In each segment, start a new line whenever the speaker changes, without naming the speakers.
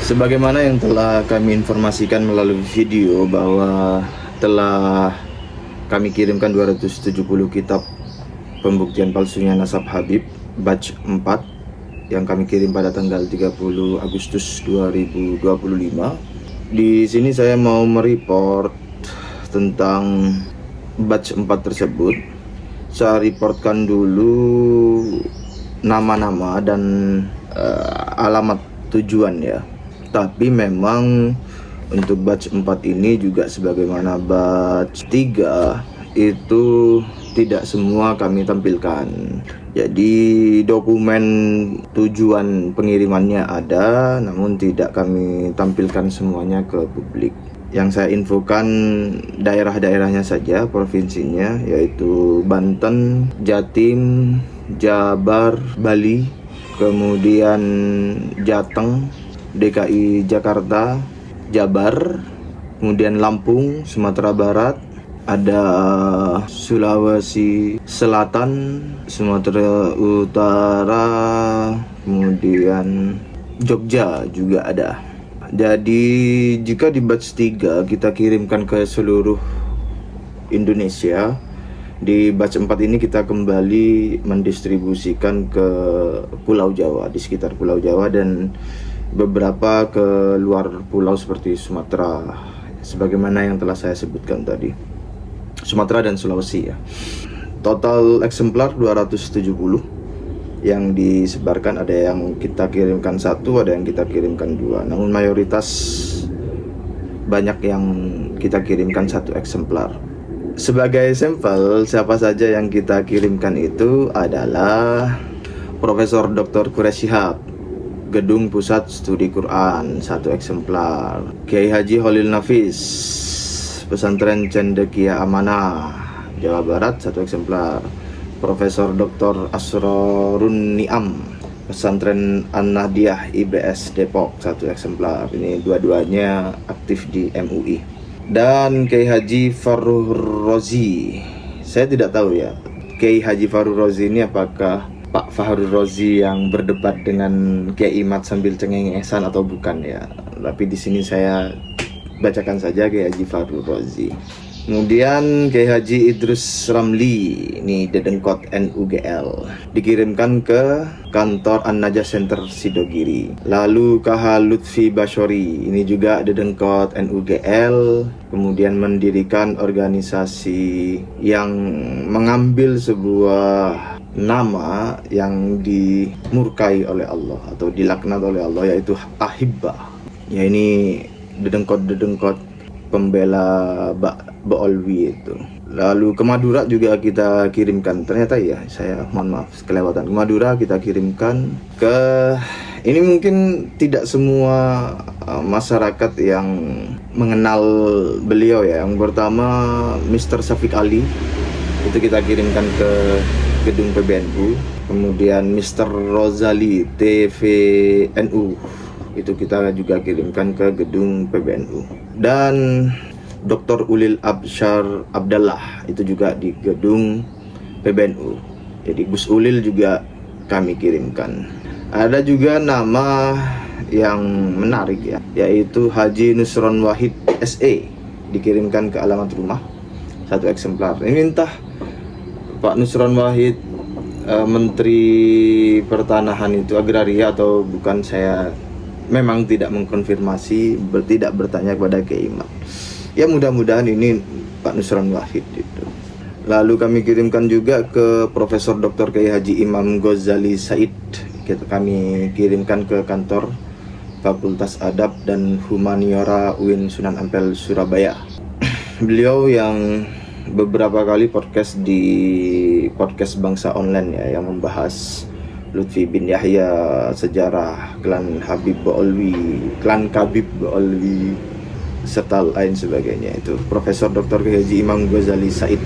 Sebagaimana yang telah kami informasikan melalui video bahwa telah kami kirimkan 270 kitab pembuktian palsunya nasab Habib batch 4 yang kami kirim pada tanggal 30 Agustus 2025. Di sini saya mau mereport tentang batch 4 tersebut. Saya reportkan dulu nama-nama dan alamat tujuan ya. Tapi memang untuk batch 4 ini juga sebagaimana batch 3 itu tidak semua kami tampilkan. Jadi dokumen tujuan pengirimannya ada, namun tidak kami tampilkan semuanya ke publik. Yang saya infokan daerah-daerahnya saja, provinsinya, yaitu Banten, Jatim, Jabar, Bali, kemudian Jateng, DKI Jakarta, Jabar, kemudian Lampung, Sumatera Barat, ada Sulawesi Selatan, Sumatera Utara, kemudian Jogja juga ada. Jadi jika di batch 3 kita kirimkan ke seluruh Indonesia, di batch 4 ini kita kembali mendistribusikan ke Pulau Jawa, di sekitar Pulau Jawa dan beberapa ke luar pulau seperti Sumatera, sebagaimana yang telah saya sebutkan tadi, Sumatera dan Sulawesi ya. Total eksemplar 270 yang disebarkan, ada yang kita kirimkan 1, ada yang kita kirimkan 2, namun mayoritas banyak yang kita kirimkan 1 eksemplar. Sebagai sampel, siapa saja yang kita kirimkan itu adalah Profesor Dr. Quraish Shihab, Gedung Pusat Studi Quran 1 eksemplar, Kiai Haji Holil Nafis, Pesantren Cendekia Amanah Jawa Barat 1 eksemplar, Profesor Dr. Asrorun Niam, Pesantren An-Nahdiyah IBS Depok 1 eksemplar. Ini dua-duanya aktif di MUI. Dan Kiai Haji Farruh Rozi, saya tidak tahu ya, Kiai Haji Farruh Rozi ini apakah Pak Farruh Rozi yang berdebat dengan Kiai Imad sambil cengengesan atau bukan ya. Tapi di sini saya bacakan saja Kiai Haji Farruh Rozi. Kemudian Kiai Haji Idrus Ramli, ini Dedengkot NUGL, dikirimkan ke kantor An-Najah Center Sidogiri. Lalu KH Lutfi Bashori, ini juga Dedengkot NUGL, kemudian mendirikan organisasi yang mengambil sebuah nama yang dimurkai oleh Allah atau dilaknat oleh Allah, yaitu Ahibbah. Ya, ini Dedengkot pembela Ba'olwi itu. Lalu ke Madura juga kita kirimkan. Ternyata ya, saya mohon maaf kelewatan. Ke Madura kita kirimkan ke, ini mungkin tidak semua masyarakat yang mengenal beliau ya. Yang pertama Mr. Syafiq Ali, itu kita kirimkan ke gedung PBNU. Kemudian Mr. Rozali TVNU, itu kita juga kirimkan ke gedung PBNU. Dan Dr. Ulil Absyar Abdallah, itu juga di gedung PBNU. Jadi Gus Ulil juga kami kirimkan. Ada juga nama yang menarik ya, yaitu Haji Nusron Wahid SE, dikirimkan ke alamat rumah 1 eksemplar. Ini entah Pak Nusron Wahid Menteri Pertanahan itu agraria atau bukan, saya memang tidak mengkonfirmasi, tidak bertanya kepada Kiai Imam. Ya mudah-mudahan ini Pak Nusron Wahid itu. Lalu kami kirimkan juga ke Profesor Dr. Kiai Haji Imam Ghazali Said. Kami kirimkan ke kantor Fakultas Adab dan Humaniora UIN Sunan Ampel Surabaya. Beliau yang beberapa kali podcast di podcast Bangsa Online ya, yang membahas Lutfi bin Yahya, sejarah klan Habib Ba'olwi, klan Kabib Ba'olwi, serta lain sebagainya. Itu Profesor Dr. Kiai Haji Imam Ghazali Said.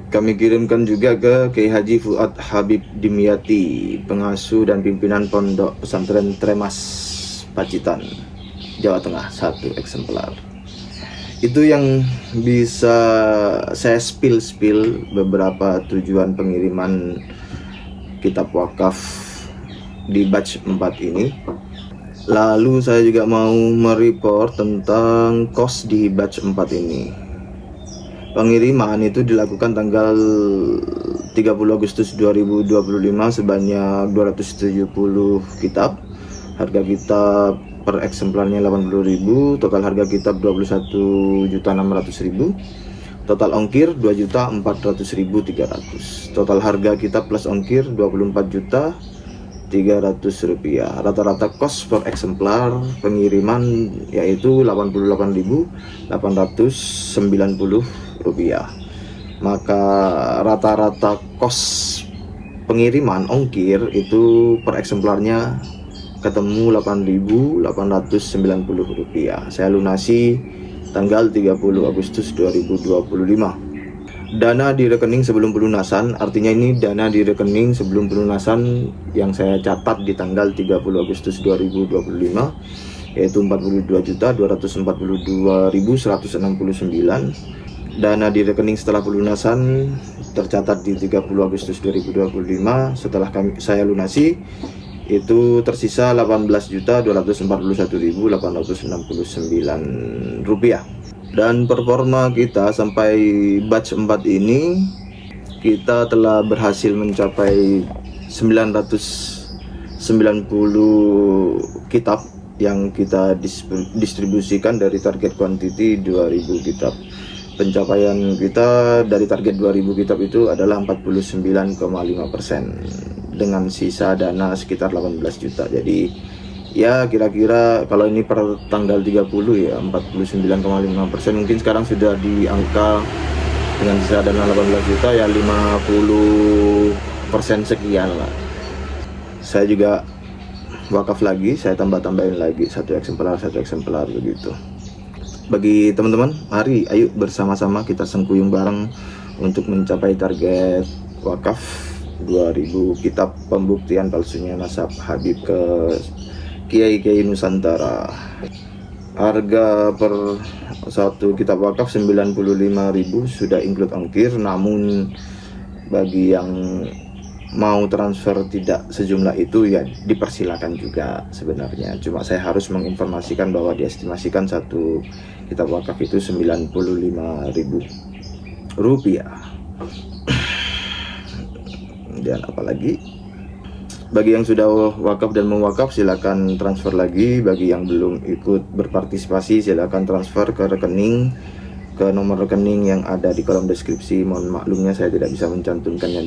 Kami kirimkan juga ke Kiai Haji Fuad Habib Dimyati, pengasuh dan pimpinan Pondok Pesantren Tremas Pacitan, Jawa Tengah 1 eksemplar. Itu yang bisa saya spill beberapa tujuan pengiriman kitab wakaf di batch 4 ini. Lalu saya juga mau mereport tentang cost di batch 4 ini. Pengiriman itu dilakukan tanggal 30 Agustus 2025 sebanyak 270 kitab. Harga kitab per eksemplarnya 80.000, total harga kitab 21.600.000. Total ongkir 2.400.300. Total harga kitab plus ongkir 24.300 rupiah. Rata-rata kos per eksemplar pengiriman yaitu 88.890 rupiah. Maka rata-rata kos pengiriman ongkir itu per eksemplarnya ketemu 8.890 rupiah. Saya lunasi tanggal 30 Agustus 2025. Dana di rekening sebelum pelunasan, artinya ini dana di rekening sebelum pelunasan yang saya catat di tanggal 30 Agustus 2025 yaitu 42.242.169. Dana di rekening setelah pelunasan tercatat di 30 Agustus 2025 setelah saya lunasi itu tersisa 18.241.869 rupiah. Dan performa kita sampai batch 4 ini kita telah berhasil mencapai 990 kitab yang kita distribusikan dari target quantity 2.000 kitab. Pencapaian kita dari target 2.000 kitab itu adalah 49,5% dengan sisa dana sekitar 18 juta. Jadi ya kira-kira kalau ini per tanggal 30 ya 49,5%, mungkin sekarang sudah di angka dengan sisa dana 18 juta ya 50% sekian lah. Saya juga wakaf lagi, saya tambahin lagi satu eksemplar begitu. Bagi teman-teman, mari ayo bersama-sama kita sengkuyung bareng untuk mencapai target wakaf 2.000 kitab pembuktian palsunya nasab Habib ke Kiai-Kiai Nusantara. Harga per satu kitab wakaf 95.000 sudah include ongkir, namun bagi yang mau transfer tidak sejumlah itu ya dipersilakan juga sebenarnya. Cuma saya harus menginformasikan bahwa diestimasikan satu kitab wakaf itu 95.000 rupiah. Dan apalagi bagi yang sudah wakaf dan mewakaf silakan transfer lagi. Bagi yang belum ikut berpartisipasi silakan transfer ke rekening, ke nomor rekening yang ada di kolom deskripsi. Mohon maklumnya saya tidak bisa mencantumkannya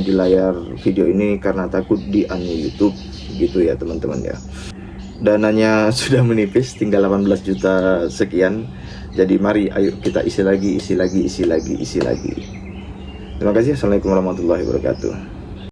di layar video ini karena takut di-unmute YouTube gitu ya teman-teman ya. Dananya sudah menipis, tinggal 18 juta sekian. Jadi mari ayo kita isi lagi. Terima kasih. Assalamualaikum warahmatullahi wabarakatuh.